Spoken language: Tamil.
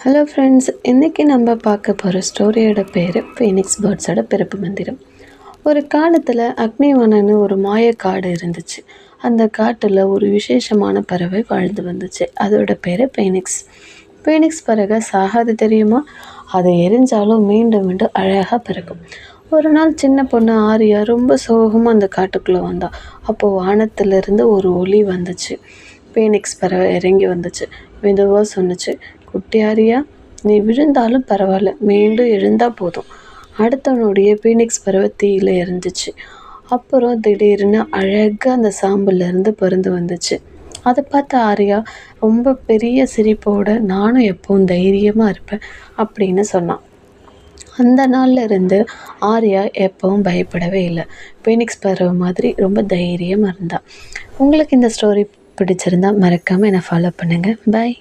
ஹலோ ஃப்ரெண்ட்ஸ், இன்றைக்கி நம்ம பார்க்க போகிற ஸ்டோரியோட பேர் ஃபீனிக்ஸ் பேர்ட்ஸோட பிறப்பு மந்திரம். ஒரு காலத்தில் அக்னிவனன்னு ஒரு மாயக்காடு இருந்துச்சு. அந்த காட்டில் ஒரு விசேஷமான பறவை வாழ்ந்து வந்துச்சு. அதோட பேர் ஃபீனிக்ஸ். ஃபீனிக்ஸ் பறவை சாகாது தெரியுமா? அதை எரிஞ்சாலும் மீண்டும் மீண்டும் அழகாக பிறக்கும். ஒரு நாள் சின்ன பொண்ணு ஆரியா ரொம்ப சோகமாக அந்த காட்டுக்குள்ளே வந்தா. அப்போது வானத்திலிருந்து ஒரு ஒளி வந்துச்சு. ஃபீனிக்ஸ் பறவை இறங்கி வந்துச்சு. மெதுவாக சொன்னுச்சு, குட்டி ஆரியா, நீ விழுந்தாலும் பரவாயில்ல, மீண்டும் எழுந்தால் போதும். அடுத்த நொடியே ஃபீனிக்ஸ் பறவை தீயில இருந்துச்சு. அப்புறம் திடீர்னு அழகாக அந்த சாம்பல்லேருந்து பறந்து வந்துச்சு. அதை பார்த்த ஆரியா ரொம்ப பெரிய சிரிப்போட, நானும் எப்பவும் தைரியமாக இருப்பேன் அப்படின்னு சொன்னான். அந்த நாளில் இருந்து ஆரியா எப்பவும் பயப்படவே இல்லை. ஃபீனிக்ஸ் பறவை மாதிரி ரொம்ப தைரியமாக இருந்தா. உங்களுக்கு இந்த ஸ்டோரி பிடிச்சிருந்தா மறக்காமல் என்னை ஃபாலோ பண்ணுங்கள். பாய்.